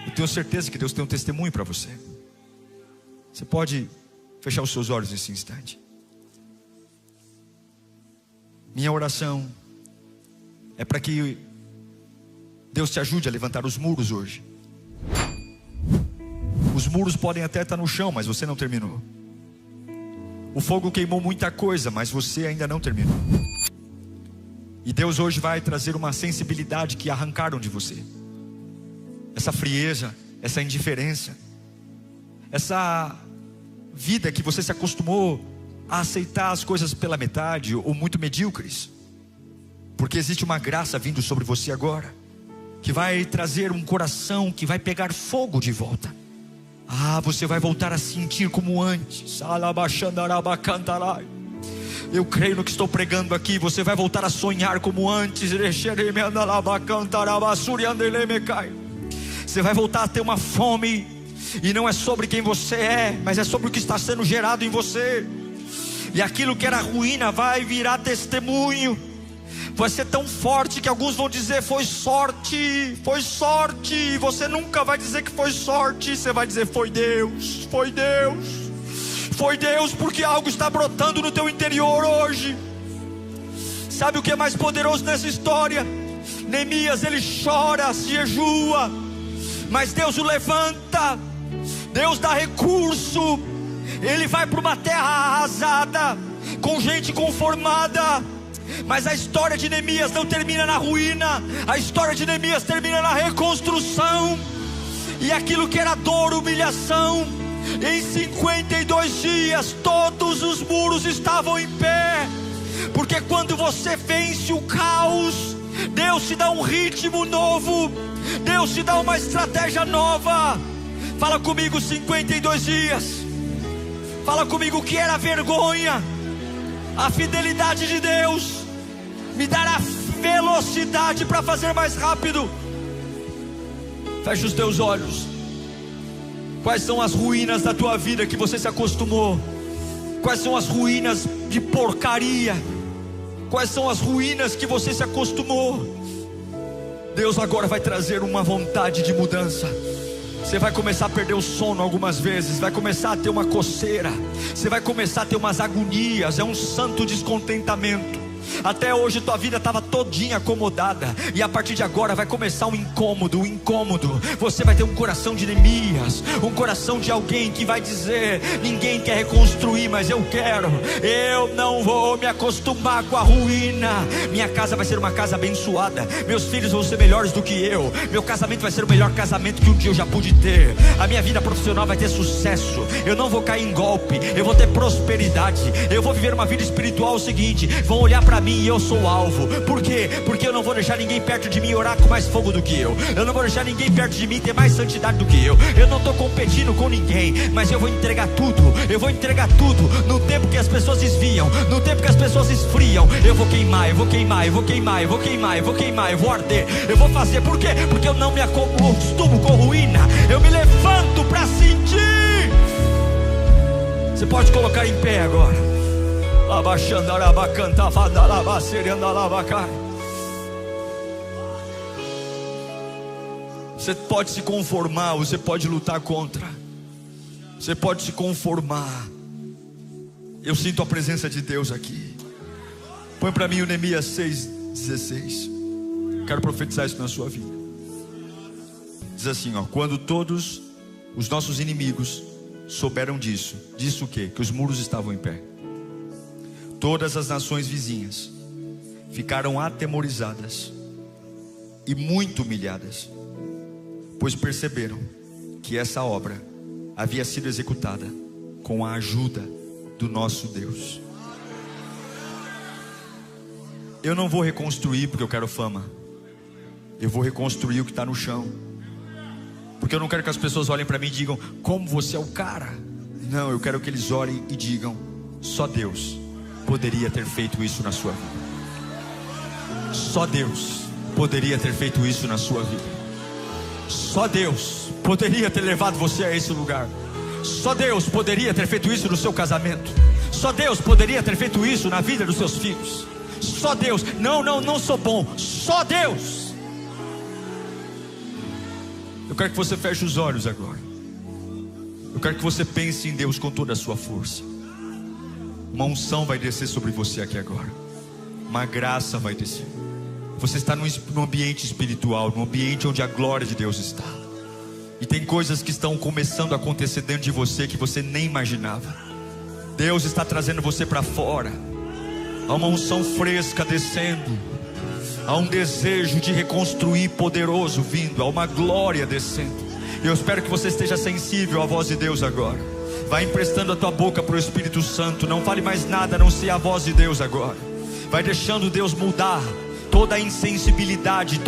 Eu tenho certeza que Deus tem um testemunho para você. Você pode fechar os seus olhos nesse instante. Minha oração é para que Deus te ajude a levantar os muros hoje. Os muros podem até estar no chão, mas você não terminou. O fogo queimou muita coisa, mas você ainda não terminou. E Deus hoje vai trazer uma sensibilidade que arrancaram de você. Essa frieza, essa indiferença, essa vida que você se acostumou a aceitar as coisas pela metade ou muito medíocres. Porque existe uma graça vindo sobre você agora, que vai trazer um coração que vai pegar fogo de volta. Você vai voltar a sentir como antes. Eu creio no que estou pregando aqui. Você vai voltar a sonhar como antes. Você vai voltar a ter uma fome, e não é sobre quem você é, mas é sobre o que está sendo gerado em você. E aquilo que era ruína vai virar testemunho. Vai ser tão forte que alguns vão dizer: foi sorte, foi sorte. E você nunca vai dizer que foi sorte. Você vai dizer: foi Deus, foi Deus, foi Deus, porque algo está brotando no teu interior hoje. Sabe o que é mais poderoso nessa história? Neemias, ele chora, se jejua, mas Deus o levanta. Deus dá recurso. Ele vai para uma terra arrasada, com gente conformada. Mas a história de Neemias não termina na ruína. A história de Neemias termina na reconstrução. E aquilo que era dor, humilhação, em 52 dias todos os muros estavam em pé. Porque quando você vence o caos, Deus te dá um ritmo novo, Deus te dá uma estratégia nova. Fala comigo: 52 dias. Fala comigo: o que era vergonha, a fidelidade de Deus me dará velocidade para fazer mais rápido. Fecha os teus olhos. Quais são as ruínas da tua vida que você se acostumou? Quais são as ruínas de porcaria? Quais são as ruínas que você se acostumou? Deus agora vai trazer uma vontade de mudança. Você vai começar a perder o sono algumas vezes, vai começar a ter uma coceira, você vai começar a ter umas agonias, é um santo descontentamento. Até hoje tua vida estava todinha acomodada, e a partir de agora vai começar um incômodo. Você vai ter um coração de Neemias, um coração de alguém que vai dizer: ninguém quer reconstruir, mas eu quero. Eu não vou me acostumar com a ruína. Minha casa vai ser uma casa abençoada, meus filhos vão ser melhores do que eu, meu casamento vai ser o melhor casamento que um dia eu já pude ter, a minha vida profissional vai ter sucesso, eu não vou cair em golpe, eu vou ter prosperidade, eu vou viver uma vida espiritual. O seguinte, vão olhar para mim e eu sou o alvo. Por quê? Porque eu não vou deixar ninguém perto de mim orar com mais fogo do que eu não vou deixar ninguém perto de mim ter mais santidade do que eu não estou competindo com ninguém, mas eu vou entregar tudo, no tempo que as pessoas desviam, no tempo que as pessoas esfriam, eu vou queimar, eu vou arder, eu vou fazer. Por quê? Porque eu não me acostumo com ruína, eu me levanto para sentir. Você pode colocar em pé agora. Você pode se conformar, você pode lutar contra, você pode se conformar. Eu sinto a presença de Deus aqui. Põe para mim o Neemias 6:16. Quero profetizar isso na sua vida. Diz assim, quando todos os nossos inimigos souberam disso o quê? Que os muros estavam em pé. Todas as nações vizinhas ficaram atemorizadas e muito humilhadas, pois perceberam que essa obra havia sido executada com a ajuda do nosso Deus. Eu não vou reconstruir porque eu quero fama. Eu vou reconstruir o que está no chão, porque eu não quero que as pessoas olhem para mim e digam: como você é o cara. Não, eu quero que eles olhem e digam: só Deus poderia ter feito isso na sua vida. Só Deus poderia ter feito isso na sua vida. Só Deus poderia ter levado você a esse lugar. Só Deus poderia ter feito isso no seu casamento. Só Deus poderia ter feito isso na vida dos seus filhos. Só Deus. Não sou bom. Só Deus. Eu quero que você feche os olhos agora. Eu quero que você pense em Deus com toda a sua força. Uma unção vai descer sobre você aqui agora. Uma graça vai descer. Você está num ambiente espiritual, num ambiente onde a glória de Deus está. E tem coisas que estão começando a acontecer dentro de você que você nem imaginava. Deus está trazendo você para fora. Há uma unção fresca descendo. Há um desejo de reconstruir poderoso vindo. Há uma glória descendo. Eu espero que você esteja sensível à voz de Deus agora. Vai emprestando a tua boca para o Espírito Santo. Não fale mais nada a não ser a voz de Deus agora. Vai deixando Deus mudar toda a insensibilidade.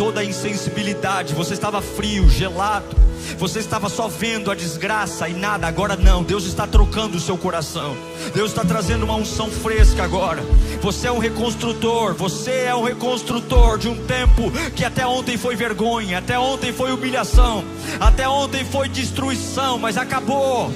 Você estava frio, gelado. Você estava só vendo a desgraça e nada. Agora não, Deus está trocando o seu coração. Deus está trazendo uma unção fresca agora. Você é um reconstrutor. Você é um reconstrutor de um tempo que até ontem foi vergonha, até ontem foi humilhação, até ontem foi destruição. Mas acabou.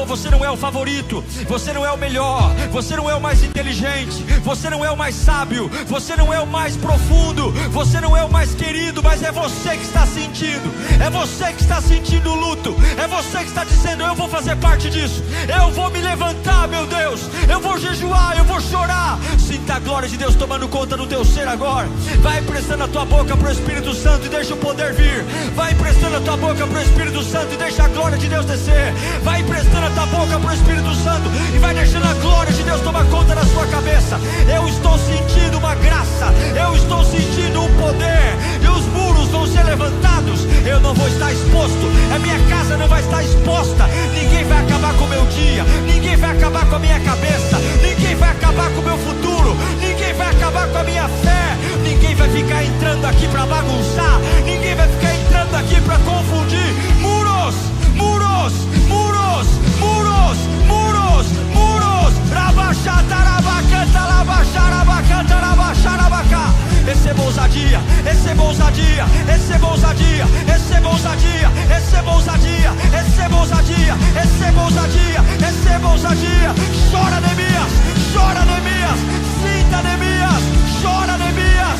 Você não é o favorito. Você não é o melhor. Você não é o mais inteligente. Você não é o mais sábio. Você não é o mais profundo. Você não é o mais querido. Mas é você que está sentindo. É você que está sentindo o luto. É você que está dizendo: eu vou fazer parte disso. Eu vou me levantar, meu Deus. Eu vou jejuar, eu vou chorar. Sinta a glória de Deus tomando conta do teu ser agora. Vai emprestando a tua boca para o Espírito Santo e deixa o poder vir. Vai emprestando a tua boca para o Espírito Santo e deixa a glória de Deus descer. Vai emprestando a tua boca para o Espírito Santo e vai deixando a glória de Deus tomar conta da sua cabeça. Eu estou sentindo uma graça. Eu estou sentindo um poder. E os muros vão ser levantados. Eu não vou estar exposto. A minha casa não vai estar exposta. Ninguém vai acabar com o meu dia. Ninguém vai acabar com a minha cabeça. Ninguém vai acabar com o meu futuro. Ninguém vai acabar com a minha fé. Ninguém vai ficar entrando aqui para bagunçar. Ninguém vai ficar entrando aqui para confundir. Muros, muros, muros, muros, muros, muros. Rabaxatarabacanta, labaxarabacanta, labaxarabacá. Receba ousadia, receba ousadia, receba ousadia, receba ousadia, receba ousadia, receba ousadia, receba ousadia, receba ousadia. Chora, Neemias, chora, Neemias, sinta, Neemias, chora, Neemias,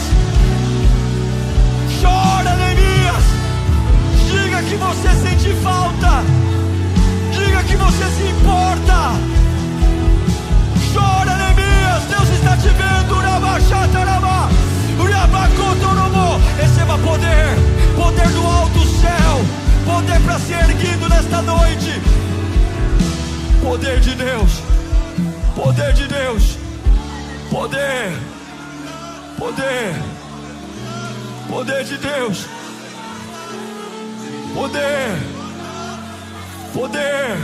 chora, Neemias. Diga que você sente falta, diga que você se importa. Chora, Neemias, Deus está te vendo. Urabaxatarabá. Receba poder, poder do alto céu, poder para ser erguido nesta noite. Poder de Deus, poder de Deus, poder, poder, poder de Deus, poder, poder,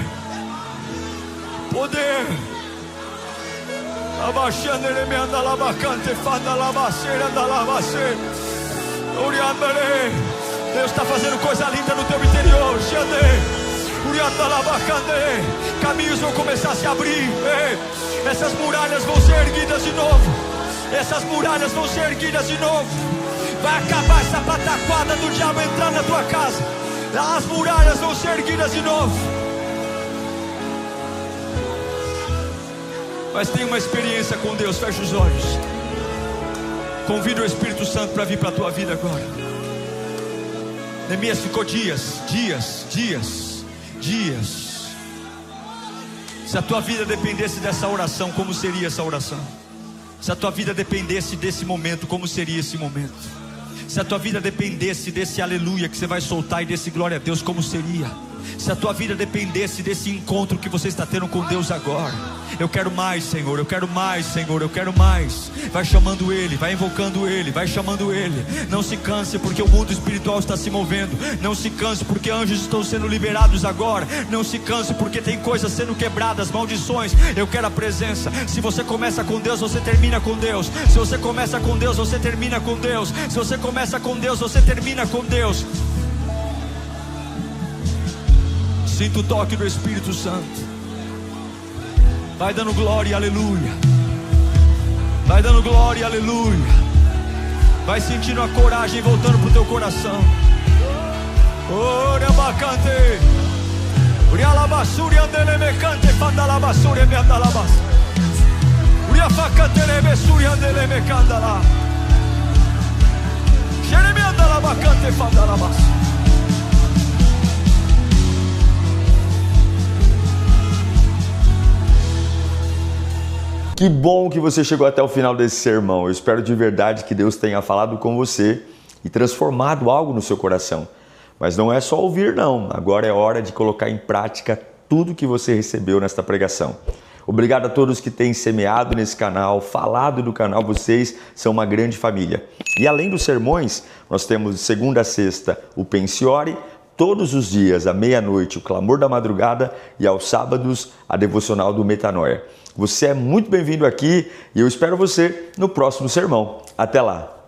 poder. Abaixando ele me anda labacante, fada labaceira da labaceira. Uriandale. Deus está fazendo coisa linda no teu interior. Xande. Urianda labacante. Caminhos vão começar a se abrir. Essas muralhas vão ser erguidas de novo. Essas muralhas vão ser erguidas de novo. Vai acabar essa pataquada do diabo entrar na tua casa. As muralhas vão ser erguidas de novo. Mas tem uma experiência com Deus. Fecha os olhos. Convida o Espírito Santo para vir para a tua vida agora. Neemias ficou dias. Se a tua vida dependesse dessa oração, como seria essa oração? Se a tua vida dependesse desse momento, como seria esse momento? Se a tua vida dependesse desse aleluia que você vai soltar e desse glória a Deus, como seria? Se a tua vida dependesse desse encontro que você está tendo com Deus agora. Eu quero mais, Senhor, eu quero mais, Senhor, eu quero mais. Vai chamando Ele, vai invocando Ele, vai chamando Ele. Não se canse porque o mundo espiritual está se movendo. Não se canse porque anjos estão sendo liberados agora. Não se canse porque tem coisas sendo quebradas, maldições. Eu quero a presença. Se você começa com Deus, você termina com Deus. Se você começa com Deus, você termina com Deus. Se você começa com Deus, você termina com Deus. Sinta o toque do Espírito Santo. Vai dando glória, aleluia. Vai dando glória, aleluia. Vai sentindo a coragem voltando pro teu coração. Ora bacante. Uria labassuri andele mecante fanda labassuri me andalabas. Uria facante lebessuri andele mecandala. Jereme andalabacante fanda labas. Que bom que você chegou até o final desse sermão. Eu espero de verdade que Deus tenha falado com você e transformado algo no seu coração. Mas não é só ouvir não, agora é hora de colocar em prática tudo que você recebeu nesta pregação. Obrigado a todos que têm semeado nesse canal, falado do canal, vocês são uma grande família. E além dos sermões, nós temos de segunda a sexta o Pensiore, todos os dias à meia-noite o Clamor da Madrugada e aos sábados a Devocional do Metanoia. Você é muito bem-vindo aqui e eu espero você no próximo sermão. Até lá!